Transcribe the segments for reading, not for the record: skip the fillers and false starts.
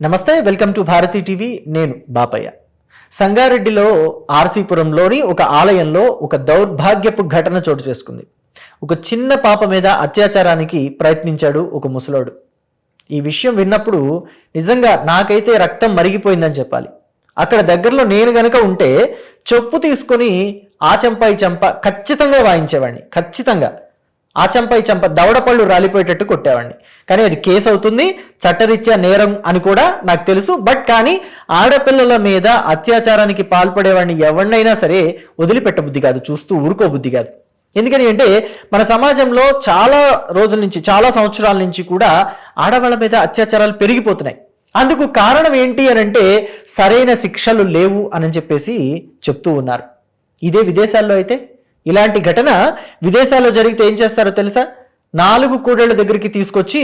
నమస్తే, welcome to Bharati TV. నేను బాపయ్య. సంగారెడ్డిలో ఆర్సీపురంలోని ఒక ఆలయంలో ఒక దౌర్భాగ్యపు ఘటన చోటు చేసుకుంది. ఒక చిన్న పాప మీద అత్యాచారానికి ప్రయత్నించాడు ఒక ముసలోడు. ఈ విషయం విన్నప్పుడు నిజంగా నాకైతే రక్తం మరిగిపోయిందని చెప్పాలి. అక్కడ దగ్గరలో నేను గనక ఉంటే చెప్పు తీసుకొని ఆ చెంప ఈ చెంప ఖచ్చితంగా వాయించేవాడిని. ఖచ్చితంగా ఆ చెంప ఈ చెంప దవడపళ్ళు రాలిపోయేటట్టు కొట్టేవాడిని. కానీ అది కేసు అవుతుంది, చట్టరీత్యా నేరం అని కూడా నాకు తెలుసు. బట్ కానీ ఆడపిల్లల మీద అత్యాచారానికి పాల్పడేవాడిని ఎవరినైనా సరే వదిలిపెట్టబుద్ధి కాదు, చూస్తూ ఊరుకోబుద్ధి కాదు. ఎందుకని అంటే మన సమాజంలో చాలా రోజుల నుంచి, చాలా సంవత్సరాల నుంచి కూడా ఆడవాళ్ళ మీద అత్యాచారాలు పెరిగిపోతున్నాయి. అందుకు కారణం ఏంటి అని అంటే సరైన శిక్షలు లేవు అని చెప్పేసి చెప్తూ ఉన్నారు. ఇదే విదేశాల్లో అయితే ఇలాంటి ఘటన విదేశాల్లో జరిగితే ఏం చేస్తారో తెలుసా? 4 కూడళ్ల దగ్గరికి తీసుకొచ్చి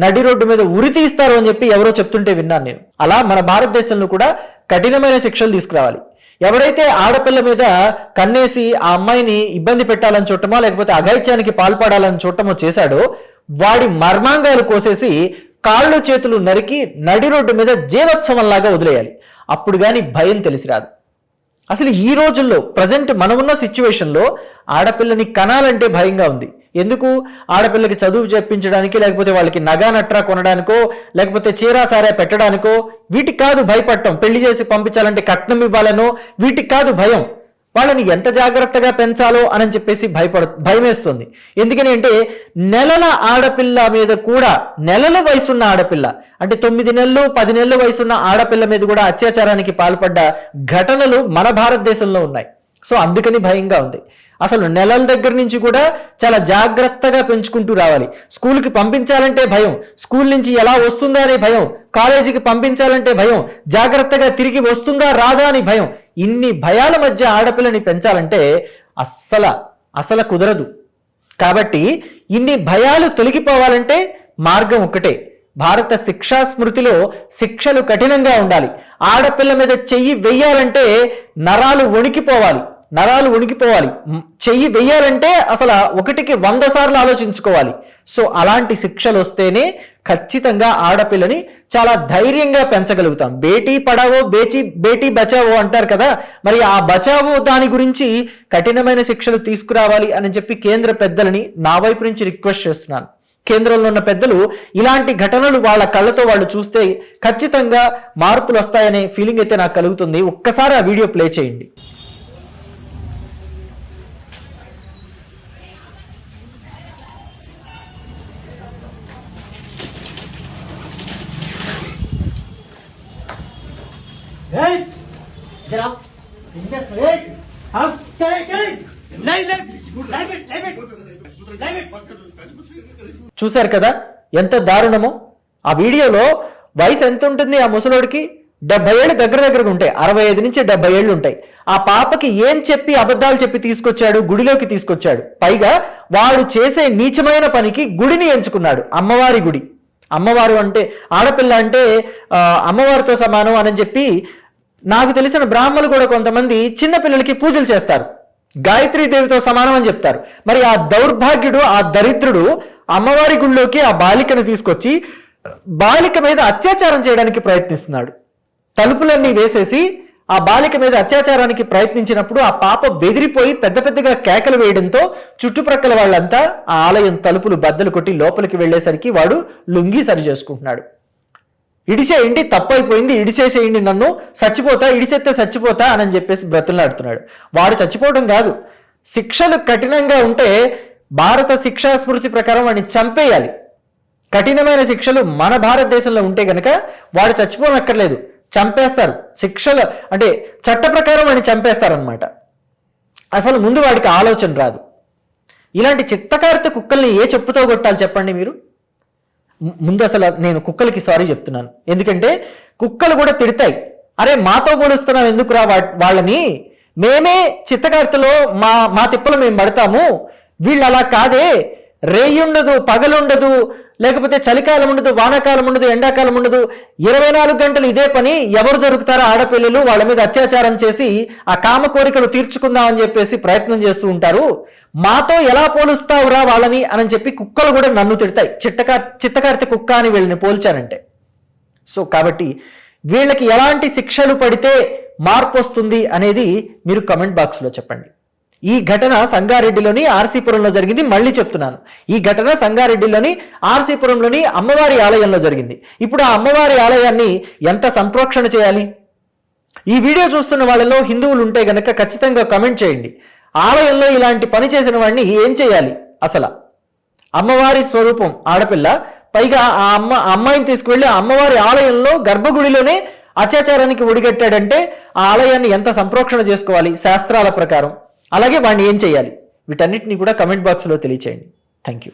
నడి రోడ్డు మీద ఉరి తీస్తారు అని చెప్పి ఎవరో చెప్తుంటే విన్నాను నేను. అలా మన భారతదేశంలో కూడా కఠినమైన శిక్షలు తీసుకురావాలి. ఎవరైతే ఆడపిల్ల మీద కన్నేసి ఆ అమ్మాయిని ఇబ్బంది పెట్టాలని చూడటమో లేకపోతే అఘాయిత్యానికి పాల్పడాలని చూడటమో చేశాడో వాడి మర్మాంగాలు కోసేసి కాళ్ళు చేతులు నరికి నడి రోడ్డు మీద జీవోత్సవంలాగా వదిలేయాలి. అప్పుడు కానీ భయం తెలిసి రాదు. అసలు ఈ రోజుల్లో ప్రజెంట్ మనమున్న సిచ్యువేషన్లో ఆడపిల్లని కనాలంటే భయంగా ఉంది. ఎందుకు? ఆడపిల్లకి చదువు చెప్పించడానికి, లేకపోతే వాళ్ళకి నగా నట్రా కొనడానికో, లేకపోతే చీరా సారా పెట్టడానికో వీటికి కాదు భయపడటం. పెళ్లి చేసి పంపించాలంటే కట్నం ఇవ్వాలనో వీటికి కాదు భయం. వాళ్ళని ఎంత జాగ్రత్తగా పెంచాలో అని చెప్పేసి భయమేస్తుంది. ఎందుకని అంటే నెలల ఆడపిల్ల మీద కూడా, నెలల వయసున్న ఆడపిల్ల అంటే 9 నెలలు 10 నెలల వయసున్న ఆడపిల్ల మీద కూడా అత్యాచారానికి పాల్పడ్డ ఘటనలు మన భారతదేశంలో ఉన్నాయి. సో అందుకని భయంగా ఉంది. అసలు నెలల దగ్గర నుంచి కూడా చాలా జాగ్రత్తగా పెంచుకుంటూ రావాలి. స్కూల్కి పంపించాలంటే భయం, స్కూల్ నుంచి ఎలా వస్తుందా అనే భయం, కాలేజీకి పంపించాలంటే భయం, జాగ్రత్తగా తిరిగి వస్తుందా రాదా అని భయం. ఇన్ని భయాల మధ్య ఆడపిల్లని పెంచాలంటే అసలు కుదరదు. కాబట్టి ఇన్ని భయాలు తొలగిపోవాలంటే మార్గం ఒక్కటే. భారత శిక్షా స్మృతిలో శిక్షలు కఠినంగా ఉండాలి. ఆడపిల్ల మీద చెయ్యి వెయ్యాలంటే నరాలు వణికిపోవాలి. చెయ్యి వెయ్యాలంటే అసలు 1కి 100 సార్లు ఆలోచించుకోవాలి. సో అలాంటి శిక్షలు వస్తేనే ఖచ్చితంగా ఆడపిల్లని చాలా ధైర్యంగా పెంచగలుగుతాం. బేటీ పడావో బేటీ బచావో అంటారు కదా, మరి ఆ బచావో దాని గురించి కఠినమైన శిక్షలు తీసుకురావాలి అని చెప్పి కేంద్ర పెద్దలని నా వైపు నుంచి రిక్వెస్ట్ చేస్తున్నాను. కేంద్రంలో ఉన్న పెద్దలు ఇలాంటి ఘటనలు వాళ్ళ కళ్ళతో వాళ్ళు చూస్తే ఖచ్చితంగా మార్పులు వస్తాయనే ఫీలింగ్ అయితే నాకు కలుగుతుంది. ఒక్కసారి ఆ వీడియో ప్లే చేయండి. చూశారు కదా ఎంత దారుణమో. ఆ వీడియోలో వయసు ఎంత ఉంటుంది ఆ ముసలోడికి? 70 ఏళ్ళు దగ్గరగా ఉంటాయి. 65 నుంచి 70 ఏళ్ళు ఉంటాయి. ఆ పాపకి ఏం చెప్పి అబద్ధాలు చెప్పి తీసుకొచ్చాడు, గుడిలోకి తీసుకొచ్చాడు. పైగా వాడు చేసే నీచమైన పనికి గుడిని ఎంచుకున్నాడు, అమ్మవారి గుడి. అమ్మవారు అంటే ఆడపిల్ల అంటే అమ్మవారితో సమానం అని చెప్పి నాకు తెలిసిన బ్రాహ్మణులు కూడా కొంతమంది చిన్న పిల్లలకి పూజలు చేస్తారు, గాయత్రీ దేవితో సమానం అని చెప్తారు. మరి ఆ దౌర్భాగ్యుడు, ఆ దరిద్రుడు అమ్మవారి గుళ్ళోకి ఆ బాలికను తీసుకొచ్చి బాలిక మీద అత్యాచారం చేయడానికి ప్రయత్నిస్తున్నాడు. తలుపులన్నీ వేసేసి ఆ బాలిక మీద అత్యాచారానికి ప్రయత్నించినప్పుడు ఆ పాప బెదిరిపోయి పెద్దగా కేకలు వేయడంతో చుట్టుప్రక్కల వాళ్ళంతా ఆ ఆలయం తలుపులు బద్దలు కొట్టి లోపలికి వెళ్ళేసరికి వాడు లుంగి సరి చేసుకుంటున్నాడు. ఇడిచేయండి, తప్పైపోయింది, ఇడిచేసేయండి, నన్ను ఇడిసేస్తే చచ్చిపోతా అని చెప్పేసి బ్రతులాడుతున్నాడు. వాడు చచ్చిపోవడం కాదు, శిక్షలు కఠినంగా ఉంటే భారత శిక్షా స్మృతి ప్రకారం వాడిని చంపేయాలి. కఠినమైన శిక్షలు మన భారతదేశంలో ఉంటే గనక వాడు చచ్చిపోనక్కర్లేదు, చంపేస్తారు. శిక్షలు అంటే చట్ట ప్రకారం వాడిని చంపేస్తారనమాట. అసలు ముందు వాడికి ఆలోచన రాదు. ఇలాంటి చిత్తకారిత కుక్కల్ని ఏ చెప్పుతో కొట్టాలి చెప్పండి మీరు? ముందు అసలు నేను కుక్కలకి సారీ చెప్తున్నాను. ఎందుకంటే కుక్కలు కూడా తిడతాయి, అరే మాతో పోలుస్తున్నాం ఎందుకురా వాళ్ళని, మేమే చిత్తకారితలో మా తిప్పలు మేము పడతాము, వీళ్ళు అలా కాదే, రేయి ఉండదు, పగలుండదు, లేకపోతే చలికాలం ఉండదు, వానాకాలం ఉండదు, ఎండాకాలం ఉండదు, 24 గంటలు ఇదే పని. ఎవరు దొరుకుతారో ఆడపిల్లలు వాళ్ళ మీద అత్యాచారం చేసి ఆ కామ కోరికలు తీర్చుకుందామని చెప్పేసి ప్రయత్నం చేస్తూ ఉంటారు. మాతో ఎలా పోలుస్తావురా వాళ్ళని అని చెప్పి కుక్కలు కూడా నన్ను తిడతాయి, చిత్తకార్తె కుక్క అని వీళ్ళని పోల్చానంటే. సో కాబట్టి వీళ్ళకి ఎలాంటి శిక్షలు పడితే మార్పు వస్తుంది అనేది మీరు కమెంట్ బాక్స్లో చెప్పండి. ఈ ఘటన సంగారెడ్డిలోని ఆర్సీపురంలో జరిగింది. మళ్ళీ చెప్తున్నాను, ఈ ఘటన సంగారెడ్డిలోని ఆర్సీపురంలోని అమ్మవారి ఆలయంలో జరిగింది. ఇప్పుడు ఆ అమ్మవారి ఆలయాన్ని ఎంత సంప్రోక్షణ చేయాలి? ఈ వీడియో చూస్తున్న వాళ్ళలో హిందువులు ఉంటే గనక ఖచ్చితంగా కమెంట్ చేయండి. ఆలయంలో ఇలాంటి పని చేసిన వాడిని ఏం చేయాలి? అసలు అమ్మవారి స్వరూపం ఆడపిల్ల, పైగా ఆ అమ్మాయిని తీసుకువెళ్ళి అమ్మవారి ఆలయంలో గర్భగుడిలోనే అత్యాచారానికి ఒడిగట్టాడంటే ఆ ఆలయాన్ని ఎంత సంప్రోక్షణ చేసుకోవాలి శాస్త్రాల ప్రకారం? అలాగే వాడిని ఏం చేయాలి? వీటన్నిటిని కూడా కమెంట్ బాక్స్లో తెలియచేయండి. Thank you.